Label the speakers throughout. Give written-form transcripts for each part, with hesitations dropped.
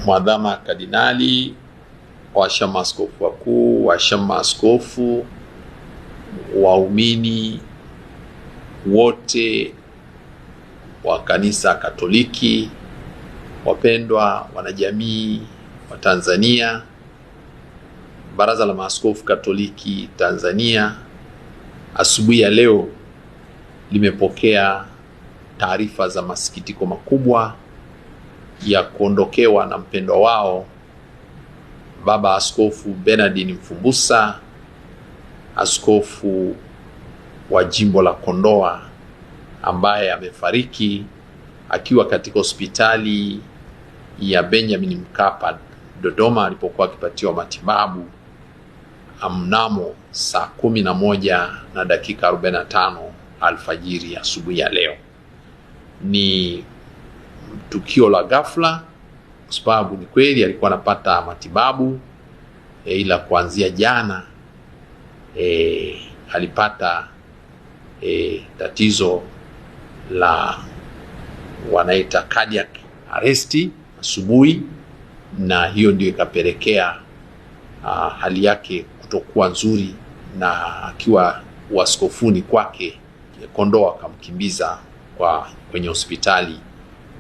Speaker 1: Mwadhama Kardinali, washamu maaskofu wakuu, washamu maaskofu, waumini wote wa kanisa Katoliki, wapendwa wanajamii wa Tanzania, Baraza la Maaskofu Katoliki Tanzania, asubuhi ya leo limepokea taarifa za masikitiko makubwa ya kuondokewa na mpendwa wao Baba Askofu Bernardin Mfumbusa, askofu wa jimbo la Kondoa, ambaye amefariki akiwa katika hospitali ya Benjamin Mkapa Dodoma alipokuwa akipatiwa matibabu mnamo saa 11:45 alfajiri asubuhi ya leo. Ni tukio la ghafla kwa sababu ni kweli alikuwa anapata matibabu ila kuanzia jana alipata tatizo la wanaita cardiac arrest asubuhi, na hiyo ndio ikapelekea hali yake kutokuwa nzuri, na akiwa uaskofuni kwake Kondoa akamkimbiza kwenye hospitali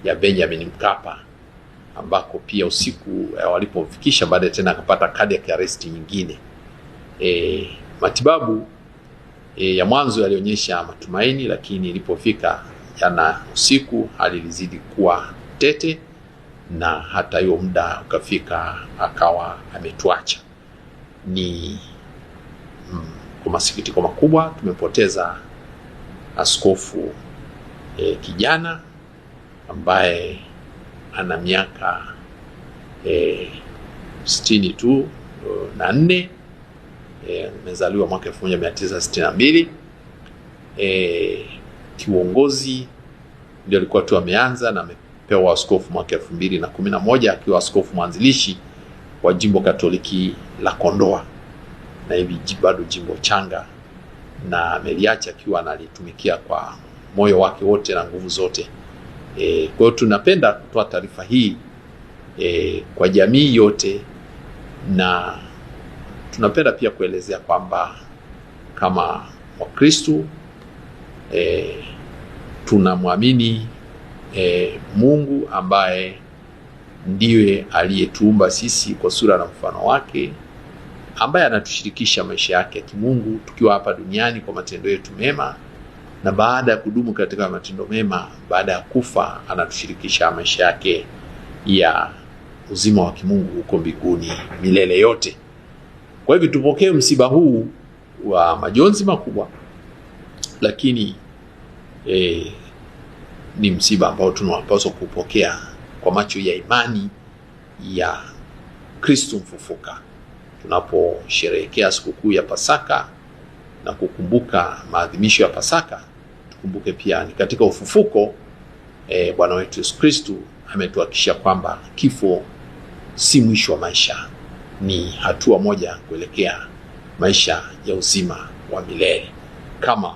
Speaker 1: ya Benjamin Mkapa, ambako pia usiku walipomfikisha baadaye tena akapata cardiac arrest nyingine. Matibabu ya mwanzo yalionyesha matumaini, lakini ilipofika jana usiku hali ilizidi kuwa tete, na hata hiyo muda ukafika akawa ametuacha. Ni kwa masikitiko makubwa tumepoteza askofu kijana ambaye ana miaka 64, amezaliwa mwaka 1962. Kiuongozi ndio alikuwa tu ameanza, na amepewa askofu mwaka 2011 akiwa askofu mwanzilishi wa jimbo Katoliki la Kondoa, na hivi bado jimbo changa, na ameliacha akiwa analitumikia kwa moyo wake wote na nguvu zote. Kwa hiyo tunapenda kutoa taarifa hii kwa jamii yote, na tunapenda pia kuelezea kwamba kama Wakristo tunamwamini Mungu ambaye ndiye aliyetuumba sisi kwa sura na mfano wake, ambaye anatushirikisha maisha yake ya kimungu tukiwa hapa duniani kwa matendo yetu mema, na baada ya kudumu katika matendo mema, baada ya kufa anatushirikisha maisha yake ya uzima wa kimungu huko mbinguni milele yote. Kwa hivyo tupokee msiba huu wa majonzi makubwa, lakini ni msiba ambao tunapaswa kupokea kwa macho ya imani ya Kristo mfufuka. Tunaposherehekea sikukuu ya Pasaka na kukumbuka maadhimisho ya Pasaka, tukumbuke pia ni katika ufufuko Bwana wetu Yesu Kristo ametuhakikishia kwamba kifo si mwisho wa maisha, ni hatua moja kuelekea maisha ya uzima wa milele. Kama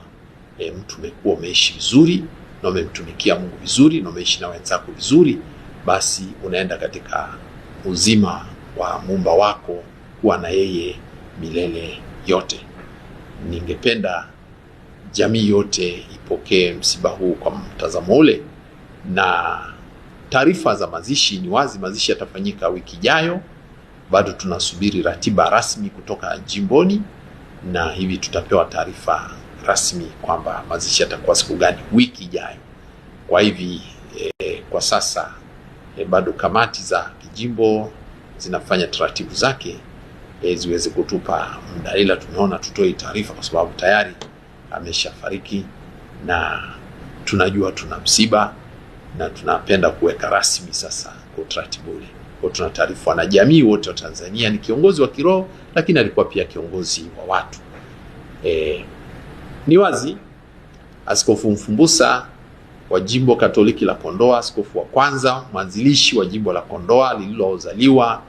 Speaker 1: mtu umekuwa umeishi vizuri na umemtumikia Mungu vizuri na umeishi na wenzako vizuri, basi unaenda katika uzima wa Muumba wako kuwa na yeye milele yote. Ningependa jamii yote ipokee msiba huu kwa mtazamo ule, na taarifa za mazishi ni wazi, mazishi yatafanyika wiki ijayo. Bado tunasubiri ratiba rasmi kutoka jimboni, na hivi tutapewa taarifa rasmi kwamba mazishi yatakuwa siku gani wiki ijayo. Kwa hivi kwa sasa bado kamati za kijimbo zinafanya taratibu zake ziweze kutupa muda, ila tumeona tutoe taarifa kwa sababu tayari ameshafariki na tunajua tuna msiba, na tunapenda kuweka rasmi sasa kwa utaratibu ule. Kwa tuna taarifa wanajamii wote wa Tanzania. Ni kiongozi wa kiroho, lakini alikuwa pia kiongozi wa watu. Ni wazi Askofu Mfumbusa wa jimbo Katoliki la Kondoa, askofu wa kwanza mwanzilishi wa jimbo la Kondoa lililozaliwa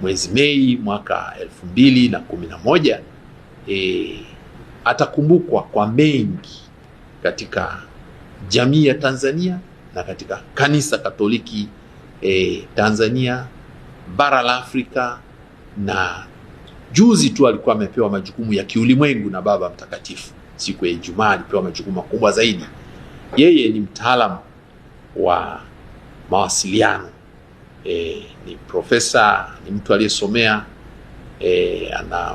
Speaker 1: mwezi Mei mwaka 2011, atakumbukwa kwa mengi katika jamii ya Tanzania na katika kanisa Katoliki Tanzania, bara la Afrika, na juzi tu alikuwa amepewa majukumu ya kiulimwengu na Baba Mtakatifu. Siku ya Ijumaa alipewa majukumu makubwa zaidi. Yeye ni mtaalamu wa mawasiliano, ni profesa, ni mtu aliyesomea, ana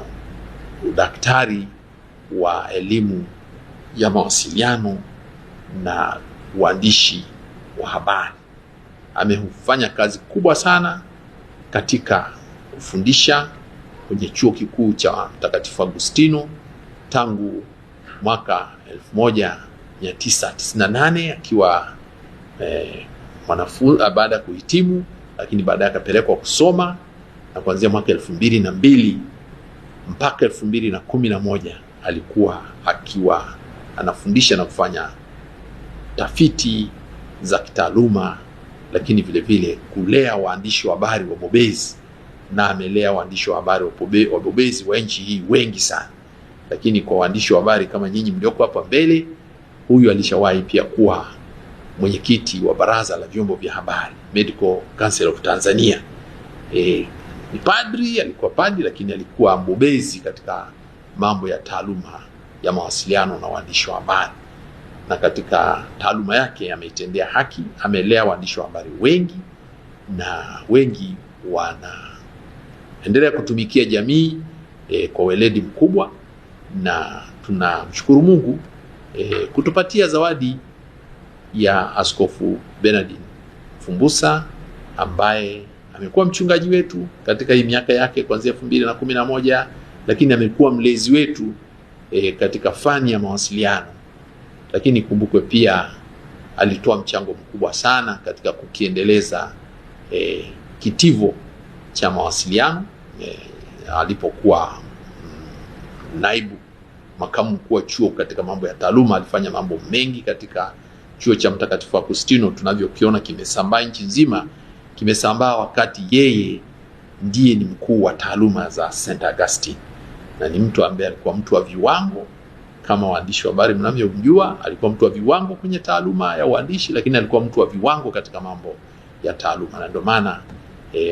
Speaker 1: udaktari wa elimu ya mawasiliano na uandishi wa habari. Amefanya kazi kubwa sana katika kufundisha kwenye chuo kikuu cha Mtakatifu Agustino tangu mwaka 1998 akiwa mwanafunzi baada ya kuhitimu, lakini baadaye akapelekwa kusoma, na kuanzia mwaka 2002 mpaka 2011 alikuwa akiwa anafundisha na kufanya tafiti za kitaaluma, lakini vile vile kulea waandishi wa habari wabobezi, na amelea waandishi wa habari wabobezi wa nchi hii wengi sana. Lakini kwa waandishi wa habari kama nyinyi mlioko hapa mbele, huyu alishawahi pia kuwa mwenyekiti wa baraza la vyombo vya habari, Medical Council of Tanzania. Ni padri, alikuwa padri, lakini alikuwa mbobezi katika mambo ya taaluma ya mawasiliano na waandishi wa habari, na katika taaluma yake ameitendea haki. Amelea waandishi wa habari wengi, na wengi wanaendelea kutumikia jamii kwa weledi mkubwa, na tunamshukuru Mungu kutupatia zawadi ya Askofu Bernardine Fumbusa, ambaye amekuwa mchungaji wetu katika hii miaka yake kuanzia 2011, lakini amekuwa mlezi wetu katika fani ya mawasiliano. Lakini kumbukwe pia alitoa mchango mkubwa sana katika kukiendeleza kitivo cha mawasiliano alipokuwa naibu makamu mkuu wa chuo katika mambo ya taaluma. Alifanya mambo mengi katika chuo cha Mtakatifu Agustino, tunavyokiona kimesambaa nchi nzima. Kimesambaa wakati yeye ndiye ni mkuu wa taaluma za St. Augustine, na ni mtu ambaye alikuwa mtu wa viwango. Kama waandishi wa habari mnavyomjua, alikuwa mtu wa viwango kwenye taaluma ya uandishi, lakini alikuwa mtu wa viwango katika mambo ya taaluma, na ndio maana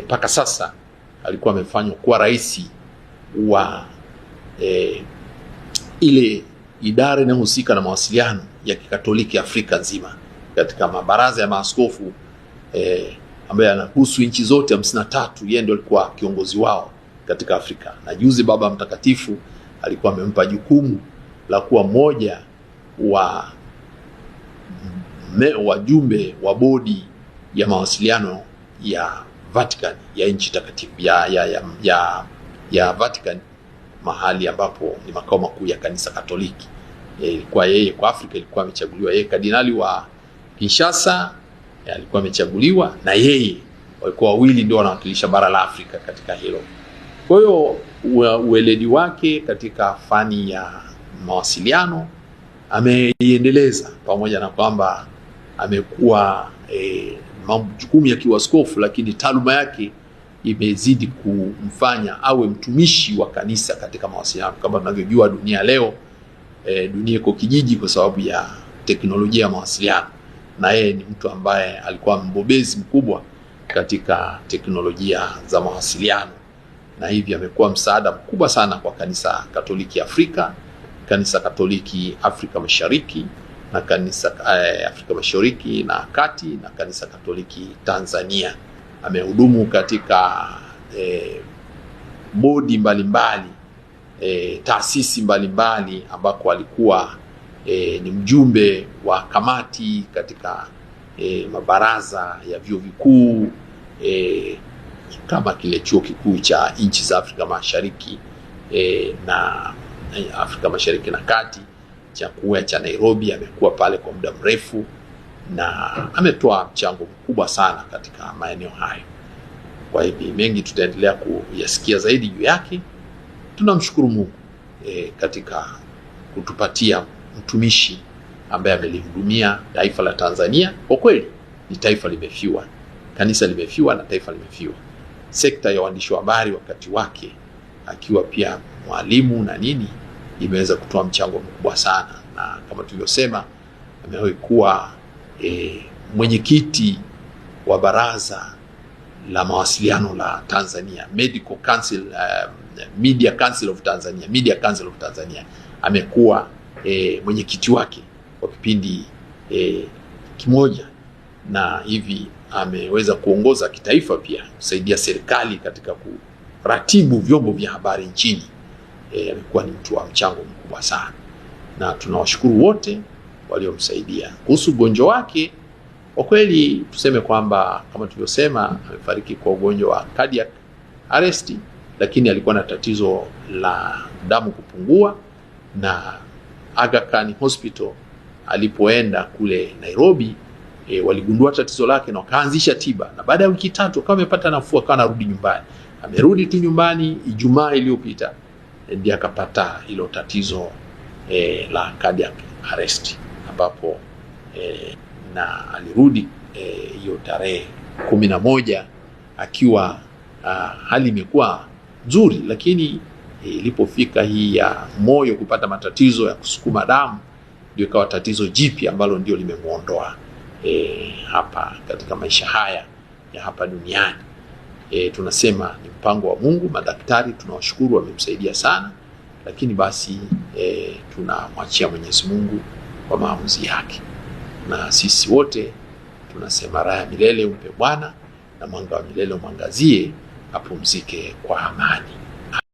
Speaker 1: mpaka sasa alikuwa amefanywa kuwa rais wa ile idara inayohusika na mawasiliano ya Kikatoliki Afrika nzima, katika mabaraza ya maaskofu ambaye yanahusu nchi zote 53. Yeye ndio alikuwa kiongozi wao katika Afrika, na juzi Baba Mtakatifu alikuwa amempa jukumu la kuwa mmoja wa wajumbe wa bodi ya mawasiliano ya Vatican, ya nchi takatifu ya Vatican, mahali ambapo ni makao makuu ya kanisa Katoliki. Ilikuwa yeye kwa Afrika, ilikuwa amechaguliwa yeye. Kardinali wa Kinshasa alikuwa amechaguliwa, na yeye walikuwa wawili ndio wanawakilisha bara la Afrika katika hilo. Kwa hiyo ueledi wake katika fani ya mawasiliano ameiendeleza, pamoja na kwamba amekuwa majukumu ya kiwaskofu, lakini taaluma yake imezidi kumfanya awe mtumishi wa kanisa katika mawasiliano. Kama tunavyojua dunia leo, dunia iko kijiji kwa sababu ya teknolojia ya mawasiliano, na yeye ni mtu ambaye alikuwa mbobezi mkubwa katika teknolojia za mawasiliano, na hivi amekuwa msaada mkubwa sana kwa kanisa Katoliki Afrika, kanisa Katoliki Afrika Mashariki, na kanisa Afrika Mashariki na Kati, na kanisa Katoliki Tanzania. Amehudumu katika bodi mbalimbali, taasisi mbalimbali, ambako alikuwa ni mjumbe wa kamati katika mabaraza ya vyuo vikuu, kama kile chuo kikuu cha nchi za Afrika Mashariki na Afrika Mashariki na Kati cha Nairobi. Amekuwa pale kwa muda mrefu na ametoa mchango mkubwa sana katika maeneo hayo. Kwa hivyo mengi tutaendelea kuyasikia zaidi juu yake. Tunamshukuru Mungu katika kutupatia mtumishi ambaye amelihudumia taifa la Tanzania. Kwa kweli ni taifa limefiwa, kanisa limefiwa na taifa limefiwa. Sekta ya waandishi wa habari wakati wake akiwa pia mwalimu na nini, imeweza kutoa mchango mkubwa sana, na kama tulivyosema, amewahi kuwa mwenyekiti wa baraza la mawasiliano la Tanzania, Medical Council, Media Council of Tanzania, Media Council of Tanzania. Amekuwa mwenyekiti wake kwa kipindi kimoja, na hivi ameweza kuongoza kitaifa pia, kusaidia serikali katika kuratibu vyombo vya habari nchini. Amekuwa ni mtu wa mchango mkubwa sana, na tunawashukuru wote waliomsaidia. Kuhusu ugonjwa wake, kwa kweli tuseme kwamba kama tulivyosema, amefariki kwa ugonjwa wa cardiac arrest, lakini alikuwa na tatizo la damu kupungua, na Aga Khan Hospital alipoenda kule Nairobi waligundua tatizo lake na wakaanzisha tiba, na baada ya wiki 3 akawa amepata nafuu, akawa anarudi nyumbani. Amerudi tu nyumbani Ijumaa iliyopita, ndiye akapata hilo tatizo la cardiac arrest, ambapo na alirudi hiyo tarehe 11 akiwa hali imekuwa nzuri, lakini ilipofika hii ya moyo kupata matatizo ya kusukuma damu, ndio ikawa tatizo jipya ambalo ndio limemuondoa hapa katika maisha haya ya hapa duniani. Tunasema ni mpango wa Mungu. Madaktari tunawashukuru, wamemsaidia sana, lakini basi tunamwachia Mwenyezi Mungu kwa maamuzi yake, na sisi wote tunasema raha milele umpe Bwana, na mwanga wa milele umwangazie, apumzike kwa amani.